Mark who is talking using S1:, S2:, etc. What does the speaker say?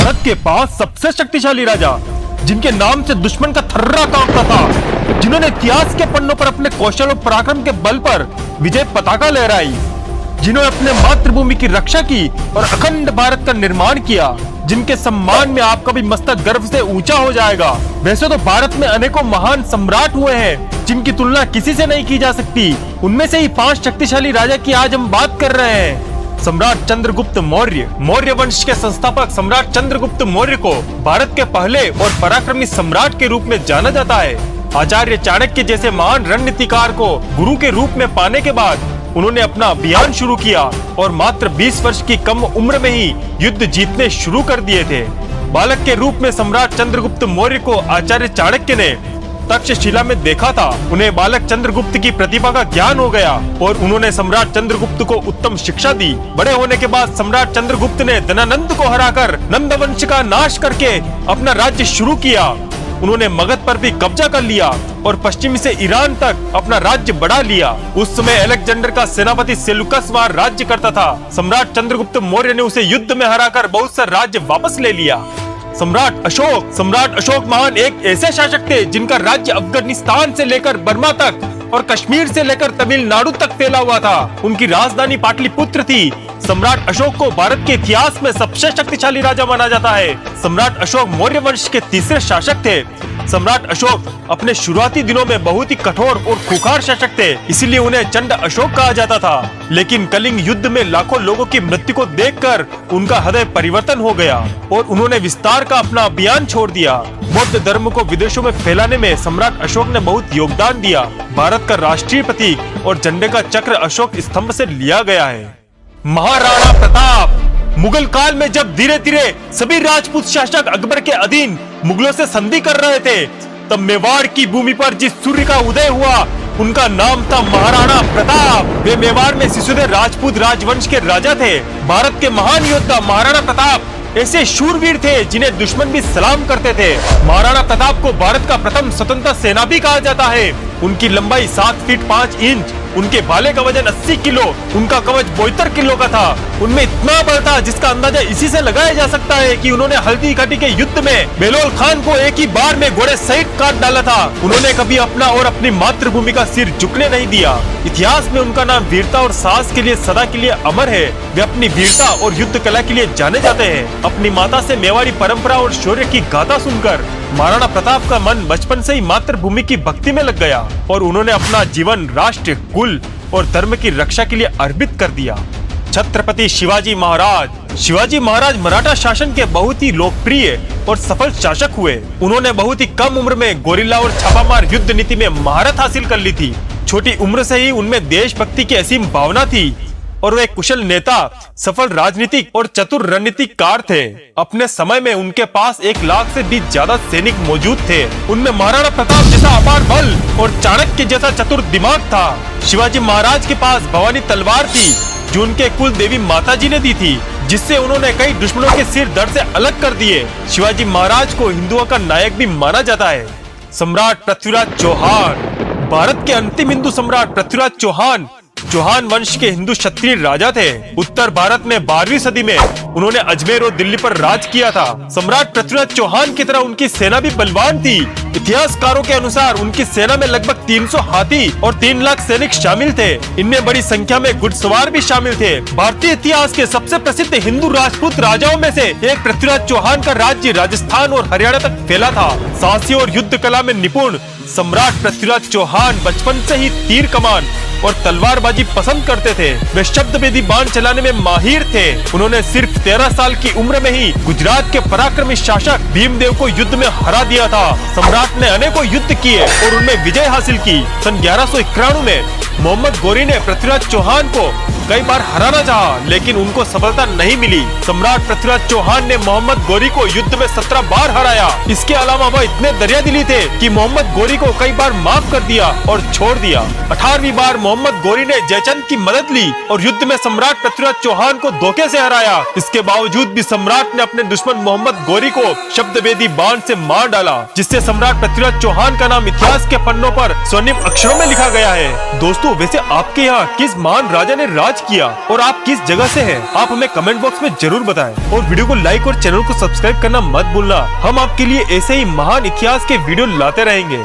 S1: भारत के पास सबसे शक्तिशाली राजा, जिनके नाम से दुश्मन का थर्रा कांपता था, जिन्होंने इतिहास के पन्नों पर अपने कौशल और पराक्रम के बल पर विजय पताका लहराई, जिन्होंने अपने मातृभूमि की रक्षा की और अखंड भारत का निर्माण किया, जिनके सम्मान में आपका भी मस्तक गर्व से ऊंचा हो जाएगा। वैसे तो भारत में अनेकों महान सम्राट हुए हैं, जिनकी तुलना किसी से नहीं की जा सकती। उनमें से ही 5 शक्तिशाली राजा की आज हम बात कर रहे हैं। सम्राट चंद्रगुप्त मौर्य। मौर्य वंश के संस्थापक सम्राट चंद्रगुप्त मौर्य को भारत के पहले और पराक्रमी सम्राट के रूप में जाना जाता है। आचार्य चाणक्य जैसे महान रणनीतिकार को गुरु के रूप में पाने के बाद उन्होंने अपना अभियान शुरू किया और मात्र 20 वर्ष की कम उम्र में ही युद्ध जीतने शुरू कर दिए थे। बालक के रूप में सम्राट चंद्रगुप्त मौर्य को आचार्य चाणक्य ने तक्षशिला में देखा था। उन्हें बालक चंद्रगुप्त की प्रतिभा का ज्ञान हो गया और उन्होंने सम्राट चंद्रगुप्त को उत्तम शिक्षा दी। बड़े होने के बाद सम्राट चंद्रगुप्त ने धनानंद को हराकर नंद वंश का नाश करके अपना राज्य शुरू किया। उन्होंने मगध पर भी कब्जा कर लिया और पश्चिम से ईरान तक अपना राज्य बढ़ा लिया। उस समय अलेक्जेंडर का सेनापति सेलुकस वहां राज्य करता था। सम्राट चंद्रगुप्त मौर्य ने उसे युद्ध में हराकर बहुत सा राज्य वापस ले लिया। सम्राट अशोक महान एक ऐसे शासक थे जिनका राज्य अफगानिस्तान से लेकर बर्मा तक और कश्मीर से लेकर तमिलनाडु तक फैला हुआ था। उनकी राजधानी पाटलिपुत्र थी। सम्राट अशोक को भारत के इतिहास में सबसे शक्तिशाली राजा माना जाता है। सम्राट अशोक मौर्य वंश के तीसरे शासक थे। सम्राट अशोक अपने शुरुआती दिनों में बहुत ही कठोर और खूंखार शासक थे, इसीलिए उन्हें चंड अशोक कहा जाता था। लेकिन कलिंग युद्ध में लाखों लोगों की मृत्यु को देखकर उनका हृदय परिवर्तन हो गया और उन्होंने विस्तार का अपना अभियान छोड़ दिया। बौद्ध धर्म को विदेशों में फैलाने में सम्राट अशोक ने बहुत योगदान दिया। भारत का राष्ट्रीय प्रतीक और झंडे का चक्र अशोक स्तंभ से लिया गया है। महाराणा प्रताप। मुगल काल में जब धीरे धीरे सभी राजपूत शासक अकबर के अधीन मुगलों से संधि कर रहे थे, तब मेवाड़ की भूमि पर जिस सूर्य का उदय हुआ उनका नाम था महाराणा प्रताप। वे मेवाड़ में सिसुदेव राजपूत राजवंश के राजा थे। भारत के महान योद्धा महाराणा प्रताप ऐसे शूरवीर थे जिन्हें दुश्मन भी सलाम करते थे। महाराणा प्रताप को भारत का प्रथम स्वतंत्रता सेना भी कहा जाता है। उनकी लंबाई 7 फीट 5 इंच, उनके भाले का वजन 80 किलो, उनका कवच 72 किलो का था। उनमें इतना बल था जिसका अंदाजा इसी से लगाया जा सकता है कि उन्होंने हल्दी घाटी के युद्ध में बेलोल खान को एक ही बार में घोड़े सहित काट डाला था। उन्होंने कभी अपना और अपनी मातृभूमि का सिर झुकने नहीं दिया। इतिहास में उनका नाम वीरता और साहस के लिए सदा के लिए अमर है। वे अपनी वीरता और युद्ध कला के लिए जाने जाते हैं। अपनी माता से मेवाड़ी परंपरा और शौर्य की गाथा सुनकर महाराणा प्रताप का मन बचपन से ही मातृभूमि की भक्ति में लग गया और उन्होंने अपना जीवन राष्ट्र, कुल और धर्म की रक्षा के लिए अर्पित कर दिया। छत्रपति शिवाजी महाराज। शिवाजी महाराज मराठा शासन के बहुत ही लोकप्रिय और सफल शासक हुए। उन्होंने बहुत ही कम उम्र में गोरिल्ला और छापामार युद्ध नीति में महारत हासिल कर ली थी। छोटी उम्र से ही उनमें देशभक्ति की असीम भावना थी और वे कुशल नेता, सफल राजनीतिक और चतुर रणनीतिकार थे। अपने समय में उनके पास 1 लाख से भी ज्यादा सैनिक मौजूद थे। उनमें महाराणा प्रताप जैसा अपार बल और चाणक्य जैसा चतुर दिमाग था। शिवाजी महाराज के पास भवानी तलवार थी जो उनके कुल देवी माता जी ने दी थी, जिससे उन्होंने कई दुश्मनों के सिर धड़ से अलग कर दिए। शिवाजी महाराज को हिंदुओं का नायक भी माना जाता है। सम्राट पृथ्वीराज चौहान। भारत के अंतिम हिंदू सम्राट पृथ्वीराज चौहान चौहान वंश के हिंदू क्षत्रिय राजा थे। उत्तर भारत में 12वीं सदी में उन्होंने अजमेर और दिल्ली पर राज किया था। सम्राट पृथ्वीराज चौहान की तरह उनकी सेना भी बलवान थी। इतिहासकारों के अनुसार उनकी सेना में लगभग 300 हाथी और 3 लाख सैनिक शामिल थे। इनमें बड़ी संख्या में घुड़सवार भी शामिल थे। भारतीय इतिहास के सबसे प्रसिद्ध हिंदू राजपूत राजाओं में से एक पृथ्वीराज चौहान का राज्य राजस्थान और हरियाणा तक फैला था। साहसी और युद्ध कला में निपुण सम्राट पृथ्वीराज चौहान बचपन से ही तीर कमान और तलवारबाजी पसंद करते थे। वे शब्दभेदी बाण चलाने में माहिर थे। उन्होंने सिर्फ 13 साल की उम्र में ही गुजरात के पराक्रमी शासक भीमदेव को युद्ध में हरा दिया था। सम्राट ने अनेकों युद्ध किए और उनमें विजय हासिल की। सन 1191 में मोहम्मद गोरी ने पृथ्वीराज चौहान को कई बार हराना चाहा, लेकिन उनको सफलता नहीं मिली। सम्राट पृथ्वीराज चौहान ने मोहम्मद गोरी को युद्ध में 17 बार हराया। इसके अलावा वह इतने दरियादिली थे कि मोहम्मद गोरी को कई बार माफ कर दिया और छोड़ दिया। 18वीं बार मोहम्मद गोरी ने जयचंद की मदद ली और युद्ध में सम्राट पृथ्वीराज चौहान को धोखे से हराया। इसके बावजूद भी सम्राट ने अपने दुश्मन मोहम्मद गोरी को शब्दभेदी बाण से मार डाला, जिससे सम्राट पृथ्वीराज चौहान का नाम इतिहास के पन्नों पर स्वर्णिम अक्षरों में लिखा गया है। दोस्तों, वैसे आपके यहाँ किस महान राजा ने राज किया और आप किस जगह से हैं? आप हमें कमेंट बॉक्स में जरूर बताएं और वीडियो को लाइक और चैनल को सब्सक्राइब करना मत भूलना। हम आपके लिए ऐसे ही महान इतिहास के वीडियो लाते रहेंगे।